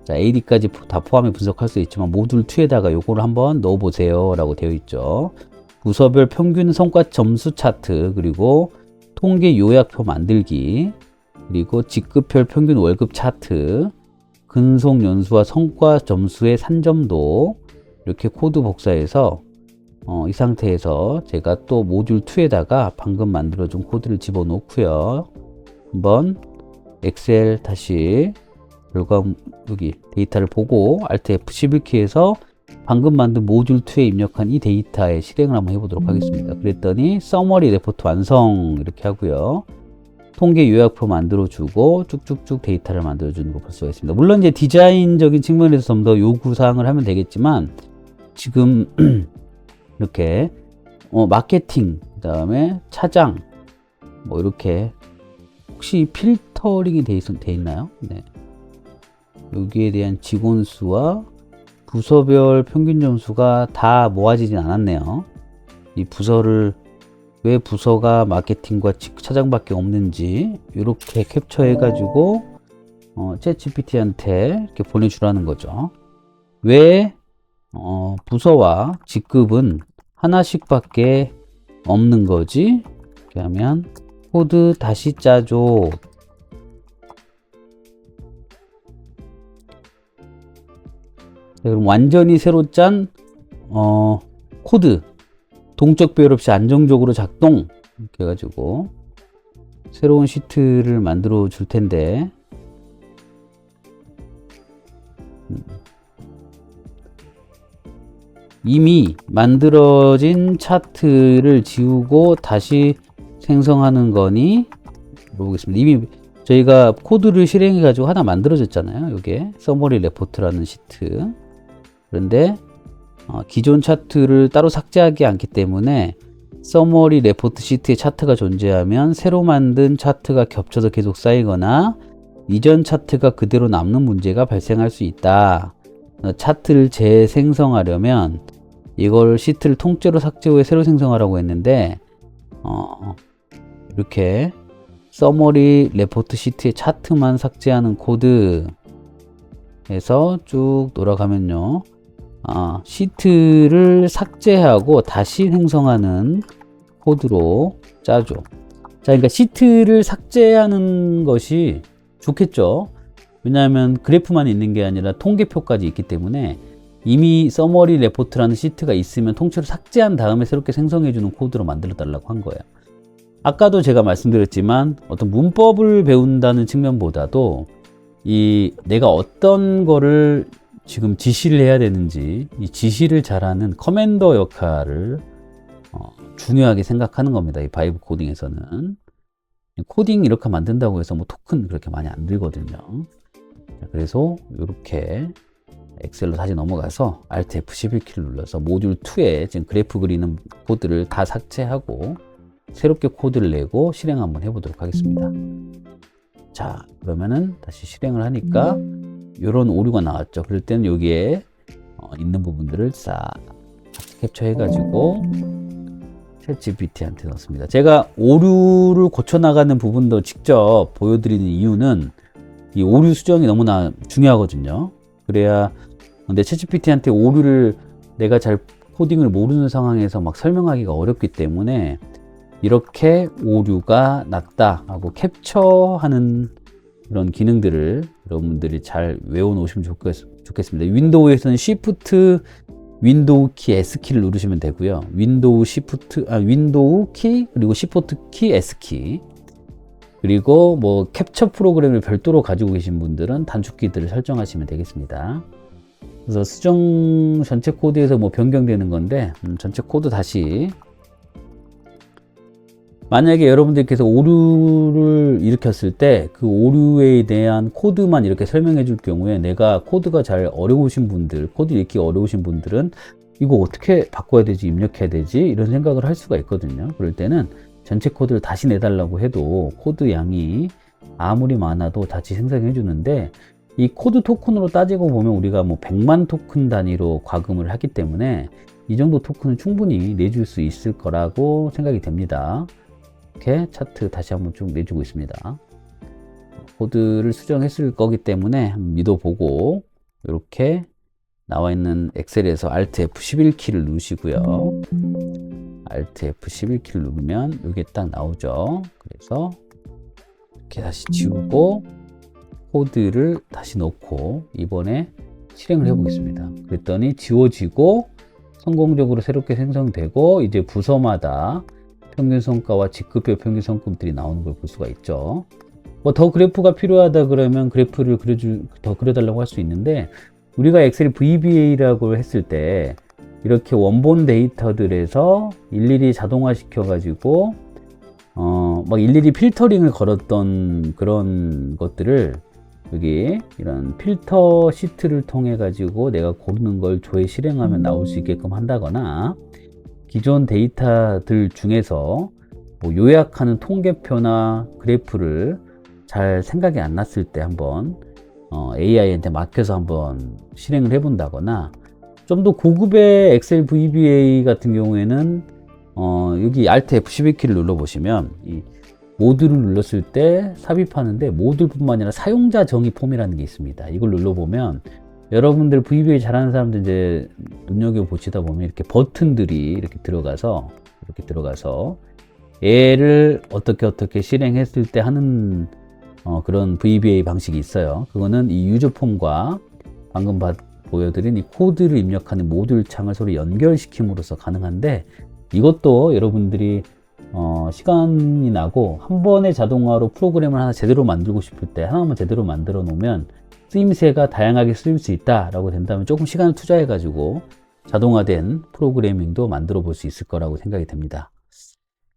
자, AD까지 다 포함해 분석할 수 있지만 모듈 2에다가 요거를 한번 넣어 보세요 라고 되어 있죠. 부서별 평균 성과 점수 차트, 그리고 통계 요약표 만들기, 그리고 직급별 평균 월급 차트, 근속 연수와 성과 점수의 산점도 이렇게 코드 복사해서 이 상태에서 제가 또 모듈 2에다가 방금 만들어준 코드를 집어넣고요. 한번 엑셀 다시 결과 여기 데이터를 보고 Alt F11키에서 방금 만든 모듈 2에 입력한 이 데이터의 실행을 한번 해보도록 하겠습니다. 그랬더니 서머리 레포트 완성 이렇게 하고요. 통계 요약표 만들어주고 쭉쭉쭉 데이터를 만들어주는 거 볼 수가 있습니다. 물론 이제 디자인적인 측면에서 좀 더 요구사항을 하면 되겠지만 지금 이렇게 마케팅, 그 다음에 차장 뭐 이렇게 혹시 필터링이 돼 있나요? 네. 여기에 대한 직원 수와 부서별 평균 점수가 다 모아지진 않았네요. 이 부서를 왜 부서가 마케팅과 차장밖에 없는지 이렇게 캡처해 가지고 챗GPT한테 이렇게 보내주라는 거죠. 왜 부서와 직급은 하나씩밖에 없는 거지? 이렇게 하면 코드 다시 짜줘. 그럼 완전히 새로 짠 코드 동적 배열 없이 안정적으로 작동 이렇게 해가지고 새로운 시트를 만들어 줄 텐데 이미 만들어진 차트를 지우고 다시 생성하는 거니 물어보겠습니다. 이미 저희가 코드를 실행해 가지고 하나 만들어졌잖아요. 이게 서머리 레포트라는 시트. 그런데 기존 차트를 따로 삭제하지 않기 때문에 서머리 레포트 시트에 차트가 존재하면 새로 만든 차트가 겹쳐서 계속 쌓이거나 이전 차트가 그대로 남는 문제가 발생할 수 있다. 차트를 재생성하려면 이걸 시트를 통째로 삭제 후에 새로 생성하라고 했는데 이렇게 서머리 레포트 시트의 차트만 삭제하는 코드 해서 쭉 돌아가면요. 시트를 삭제하고 다시 생성하는 코드로 짜죠. 자, 그러니까 시트를 삭제하는 것이 좋겠죠. 왜냐하면 그래프만 있는 게 아니라 통계표까지 있기 때문에 이미 서머리 레포트라는 시트가 있으면 통째로 삭제한 다음에 새롭게 생성해주는 코드로 만들어 달라고 한 거예요. 아까도 제가 말씀드렸지만 어떤 문법을 배운다는 측면보다도 내가 어떤 거를 지금 지시를 해야 되는지 이 지시를 잘하는 커맨더 역할을 중요하게 생각하는 겁니다. 이 바이브 코딩에서는. 코딩 이렇게 만든다고 해서 뭐 토큰 그렇게 많이 안 들거든요. 그래서 이렇게 엑셀로 다시 넘어가서 Alt F11키를 눌러서 모듈 2에 지금 그래프 그리는 코드를 다 삭제하고 새롭게 코드를 내고 실행 한번 해보도록 하겠습니다. 자, 그러면은 다시 실행을 하니까 이런 오류가 나왔죠. 그럴 때는 여기에 있는 부분들을 싹 캡처해 가지고 챗GPT한테 넣습니다. 제가 오류를 고쳐나가는 부분도 직접 보여드리는 이유는 이 오류 수정이 너무나 중요하거든요. 그래야 근데 챗GPT한테 오류를 내가 잘 코딩을 모르는 상황에서 막 설명하기가 어렵기 때문에 이렇게 오류가 났다 하고 캡처하는 그런 기능들을 여러분들이 잘 외워놓으시면 좋겠습니다. 윈도우에서는 Shift 윈도우 키 S키를 누르시면 되고요. 윈도우 키 그리고 Shift 키 S키 그리고 뭐 캡처 프로그램을 별도로 가지고 계신 분들은 단축키들을 설정하시면 되겠습니다. 그래서 수정 전체 코드에서 뭐 변경되는 건데 전체 코드 다시 만약에 여러분들께서 오류를 일으켰을 때 그 오류에 대한 코드만 이렇게 설명해 줄 경우에 내가 코드가 잘 어려우신 분들, 코드 읽기 어려우신 분들은 이거 어떻게 바꿔야 되지, 입력해야 되지 이런 생각을 할 수가 있거든요. 그럴 때는 전체 코드를 다시 내달라고 해도 코드 양이 아무리 많아도 다시 생성해 주는데 이 코드 토큰으로 따지고 보면 우리가 뭐 100만 토큰 단위로 과금을 하기 때문에 이 정도 토큰은 충분히 내줄 수 있을 거라고 생각이 됩니다. 이렇게 차트 다시 한번 쭉 내주고 있습니다. 코드를 수정했을 거기 때문에 믿어보고 이렇게 나와 있는 엑셀에서 Alt F11키를 누르시고요. Alt F11키를 누르면 이게 딱 나오죠. 그래서 이렇게 다시 지우고 코드를 다시 넣고 이번에 실행을 해 보겠습니다. 그랬더니 지워지고 성공적으로 새롭게 생성되고 이제 부서마다 평균성과와 직급별 평균성급들이 나오는 걸 볼 수가 있죠. 뭐 더 그래프가 필요하다 그러면 그래프를 더 그려달라고 할 수 있는데 우리가 엑셀 VBA라고 했을 때 이렇게 원본 데이터들에서 일일이 자동화 시켜가지고 막 일일이 필터링을 걸었던 그런 것들을 여기 이런 필터 시트를 통해 가지고 내가 고르는 걸 조회 실행하면 나올 수 있게끔 한다거나 기존 데이터들 중에서 뭐 요약하는 통계표나 그래프를 잘 생각이 안 났을 때 한번 AI한테 맡겨서 한번 실행을 해 본다거나 좀 더 고급의 엑셀 VBA 같은 경우에는 여기 Alt F11키를 눌러 보시면 이 모듈을 눌렀을 때 삽입하는데 모듈뿐만 아니라 사용자 정의 폼이라는 게 있습니다. 이걸 눌러보면 여러분들 VBA 잘하는 사람들 이제 눈여겨보시다 보면 이렇게 버튼들이 이렇게 들어가서 얘를 어떻게 실행했을 때 하는 그런 VBA 방식이 있어요. 그거는 이 유저 폼과 방금 보여드린 이 코드를 입력하는 모듈 창을 서로 연결시킴으로써 가능한데 이것도 여러분들이 시간이 나고 한 번에 자동화로 프로그램을 하나 제대로 만들고 싶을 때 하나만 제대로 만들어 놓으면 쓰임새가 다양하게 쓰일 수 있다라고 된다면 조금 시간을 투자해 가지고 자동화된 프로그래밍도 만들어 볼 수 있을 거라고 생각이 됩니다.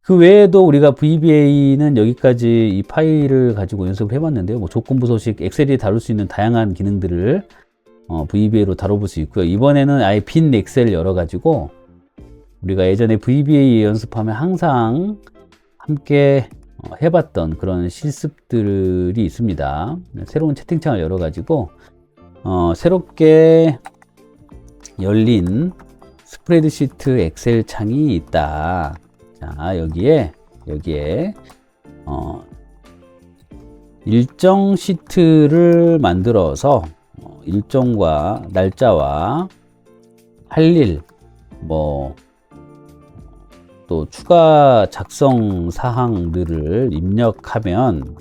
그 외에도 우리가 VBA는 여기까지 이 파일을 가지고 연습을 해봤는데요. 뭐 조건부 소식, 엑셀이 다룰 수 있는 다양한 기능들을 VBA로 다뤄볼 수 있고요. 이번에는 아예 빈 엑셀을 열어가지고 우리가 예전에 VBA 연습하면 항상 함께 해봤던 그런 실습들이 있습니다. 새로운 채팅창을 열어가지고 새롭게 열린 스프레드시트 엑셀 창이 있다. 자, 여기에 일정 시트를 만들어서 일정과 날짜와 할 일, 뭐 또 추가 작성 사항들을 입력하면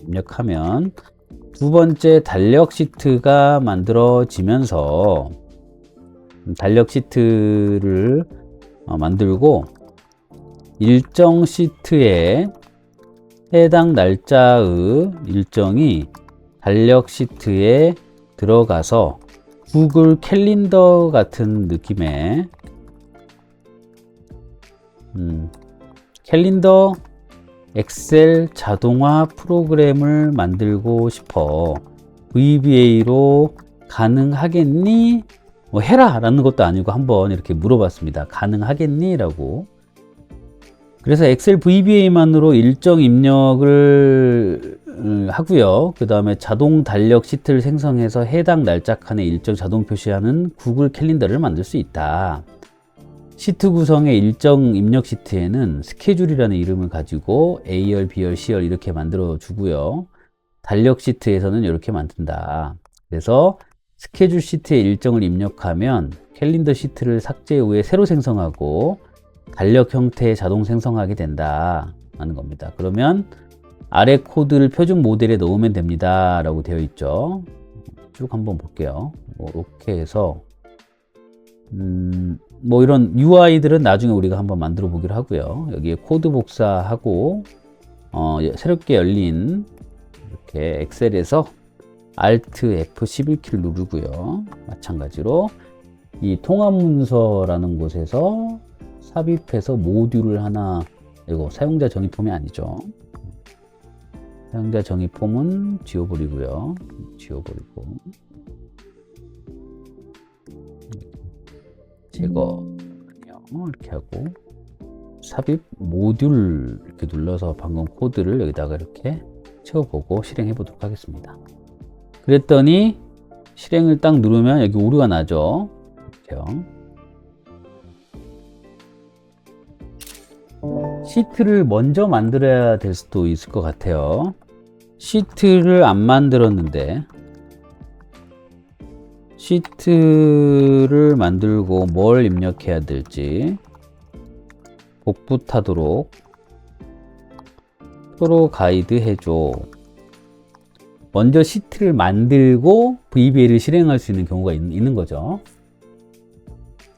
두 번째 달력 시트가 만들어지면서 달력 시트를 만들고 일정 시트에 해당 날짜의 일정이 달력 시트에 들어가서 구글 캘린더 같은 느낌의 캘린더 엑셀 자동화 프로그램을 만들고 싶어. VBA로 가능하겠니? 뭐 해라 라는 것도 아니고 한번 이렇게 물어봤습니다. 가능하겠니? 라고. 그래서 엑셀 VBA만으로 일정 입력을 하고요. 그 다음에 자동 달력 시트를 생성해서 해당 날짜 칸에 일정 자동 표시하는 구글 캘린더를 만들 수 있다. 시트 구성의 일정 입력 시트에는 스케줄이라는 이름을 가지고 A열, B열, C열 이렇게 만들어 주고요. 달력 시트에서는 이렇게 만든다. 그래서 스케줄 시트에 일정을 입력하면 캘린더 시트를 삭제 후에 새로 생성하고 달력 형태의 자동 생성하게 된다 하는 겁니다. 그러면 아래 코드를 표준 모델에 넣으면 됩니다 라고 되어 있죠. 쭉 한번 볼게요. 이렇게 해서 뭐 이런 UI들은 나중에 우리가 한번 만들어 보기로 하고요. 여기에 코드 복사하고 새롭게 열린 이렇게 엑셀에서 Alt F11키를 누르고요. 마찬가지로 이 통합 문서라는 곳에서 삽입해서 모듈을 하나, 이거 사용자 정의 폼이 아니죠. 사용자 정의 폼은 지워버리고요. 지워버리고 제거 이렇게 하고 삽입 모듈 이렇게 눌러서 방금 코드를 여기다가 이렇게 채워보고 실행해 보도록 하겠습니다. 그랬더니 실행을 딱 누르면 여기 오류가 나죠. 이렇게요. 시트를 먼저 만들어야 될 수도 있을 것 같아요. 시트를 안 만들었는데 시트를 만들고 뭘 입력해야 될지 복부 타도록 프로 가이드 해줘. 먼저 시트를 만들고 VBA를 실행할 수 있는 경우가 있는 거죠.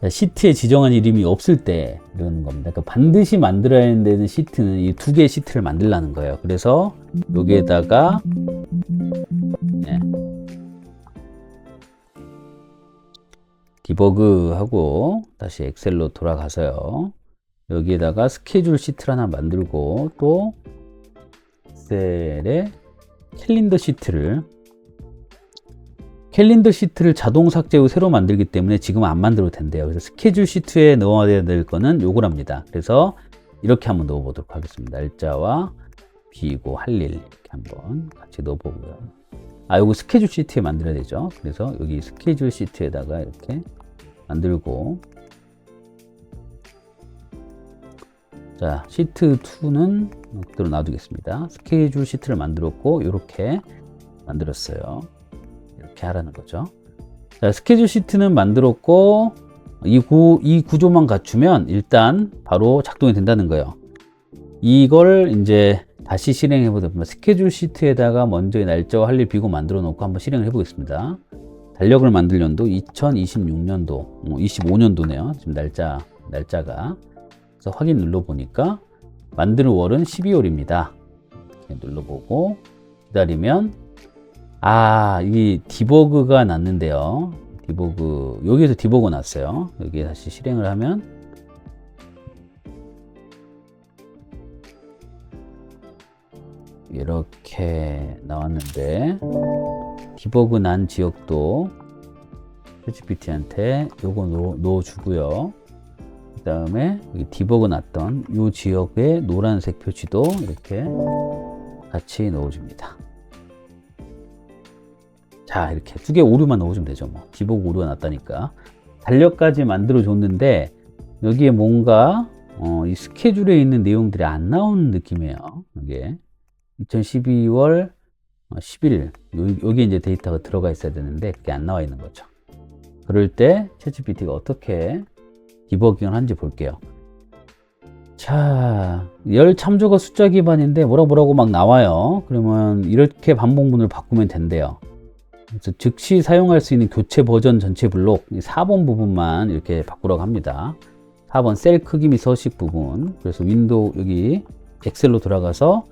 시트에 지정한 이름이 없을 때 이러는 겁니다. 그러니까 반드시 만들어야 되는 시트는 이 두 개의 시트를 만들라는 거예요. 그래서 여기에다가 디버그하고 다시 엑셀로 돌아가서요. 여기에다가 스케줄 시트를 하나 만들고 또 엑셀에 캘린더 시트를 자동 삭제 후 새로 만들기 때문에 지금 안 만들어도 된대요. 그래서 스케줄 시트에 넣어야 될 거는 요거랍니다. 그래서 이렇게 한번 넣어 보도록 하겠습니다. 날짜와 비고 할 일 이렇게 한번 같이 넣어 보고요. 요거 스케줄 시트에 만들어야 되죠. 그래서 여기 스케줄 시트에다가 이렇게 만들고, 자, 시트 2는 그대로 놔두겠습니다. 스케줄 시트를 만들었고 이렇게 만들었어요. 이렇게 하라는 거죠. 자, 스케줄 시트는 만들었고 이 구조만 갖추면 일단 바로 작동이 된다는 거예요. 이걸 이제 다시 실행해 보도록 하겠습니다. 스케줄 시트에다가 먼저 날짜와 할 일 비고 만들어 놓고 한번 실행을 해 보겠습니다. 달력을 만들 연도 2026년도, 25년도네요. 지금 날짜가. 그래서 확인 눌러 보니까 만드는 월은 12월입니다. 이렇게 눌러보고 기다리면 이 디버그가 났는데요. 여기에서 디버그 났어요. 여기에 다시 실행을 하면 이렇게 나왔는데, 디버그 난 지역도 챗GPT한테 요거 넣어주고요. 그 다음에 디버그 났던 이 지역의 노란색 표시도 이렇게 같이 넣어줍니다. 자, 이렇게 두 개 오류만 넣어주면 되죠. 뭐 디버그 오류가 났다니까. 달력까지 만들어 줬는데 여기에 뭔가 이 스케줄에 있는 내용들이 안 나오는 느낌이에요. 이게 2012월 10일 여기 이제 데이터가 들어가 있어야 되는데 그게 안 나와 있는 거죠. 그럴 때 챗GPT가 어떻게 디버깅을 하는지 볼게요. 자, 열 참조가 숫자 기반인데 뭐라고 막 나와요. 그러면 이렇게 반복문을 바꾸면 된대요. 그래서 즉시 사용할 수 있는 교체 버전 전체 블록 4번 부분만 이렇게 바꾸라고 합니다. 4번 셀 크기 및 서식 부분. 그래서 윈도우 여기 엑셀로 들어가서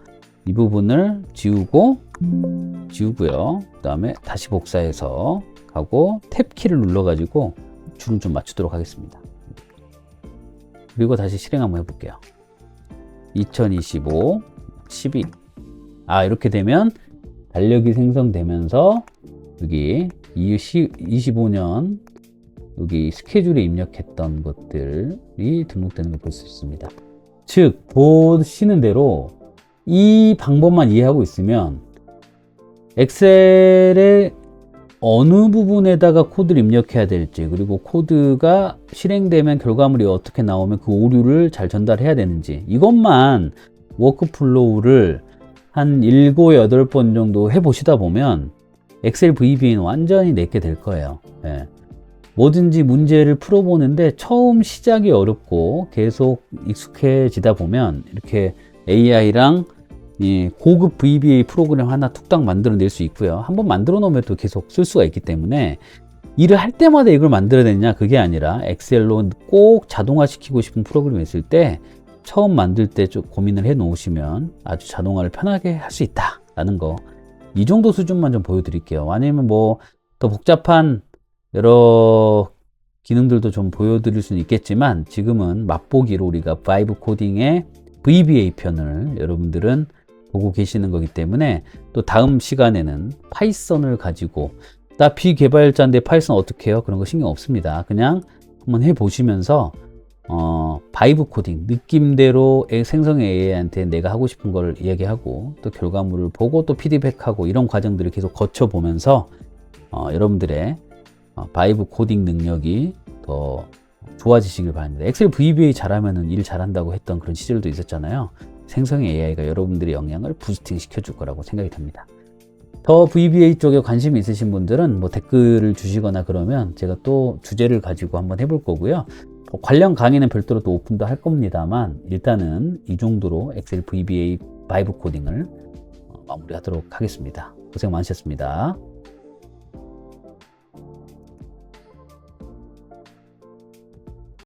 이 부분을 지우고요. 그 다음에 다시 복사해서 가고 탭 키를 눌러 가지고 줄을 좀 맞추도록 하겠습니다. 그리고 다시 실행 한번 해볼게요. 2025 12 이렇게 되면 달력이 생성되면서 여기 25년 여기 스케줄에 입력했던 것들이 등록되는 걸 볼 수 있습니다. 즉 보시는 대로 이 방법만 이해하고 있으면 엑셀의 어느 부분에다가 코드를 입력해야 될지, 그리고 코드가 실행되면 결과물이 어떻게 나오면 그 오류를 잘 전달해야 되는지, 이것만 워크플로우를 한 7, 8번 정도 해보시다 보면 엑셀 VBA는 완전히 내게 될 거예요. 예. 뭐든지 문제를 풀어보는데 처음 시작이 어렵고 계속 익숙해지다 보면 이렇게 AI랑 이 고급 VBA 프로그램 하나 툭딱 만들어낼 수 있고요. 한번 만들어 놓으면 또 계속 쓸 수가 있기 때문에 일을 할 때마다 이걸 만들어야 되냐, 그게 아니라 엑셀로 꼭 자동화 시키고 싶은 프로그램이 있을 때 처음 만들 때 좀 고민을 해 놓으시면 아주 자동화를 편하게 할 수 있다라는 거, 이 정도 수준만 좀 보여드릴게요. 아니면 뭐 더 복잡한 여러 기능들도 좀 보여드릴 수는 있겠지만 지금은 맛보기로 우리가 바이브 코딩의 VBA 편을 여러분들은 보고 계시는 거기 때문에 또 다음 시간에는 파이썬을 가지고, 나 비개발자인데 파이썬 어떻게 해요? 그런 거 신경 없습니다. 그냥 한번 해보시면서 바이브 코딩 느낌대로 생성의 AI한테 내가 하고 싶은 걸 이야기하고 또 결과물을 보고 또 피드백하고 이런 과정들을 계속 거쳐보면서 여러분들의 바이브 코딩 능력이 더 좋아지시길 바랍니다. 엑셀 VBA 잘하면 일 잘한다고 했던 그런 시절도 있었잖아요. 생성의 AI가 여러분들의 역량을 부스팅 시켜줄 거라고 생각이 듭니다. 더 VBA 쪽에 관심이 있으신 분들은 뭐 댓글을 주시거나 그러면 제가 또 주제를 가지고 한번 해볼 거고요. 관련 강의는 별도로 또 오픈도 할 겁니다만 일단은 이 정도로 엑셀 VBA 바이브 코딩을 마무리하도록 하겠습니다. 고생 많으셨습니다.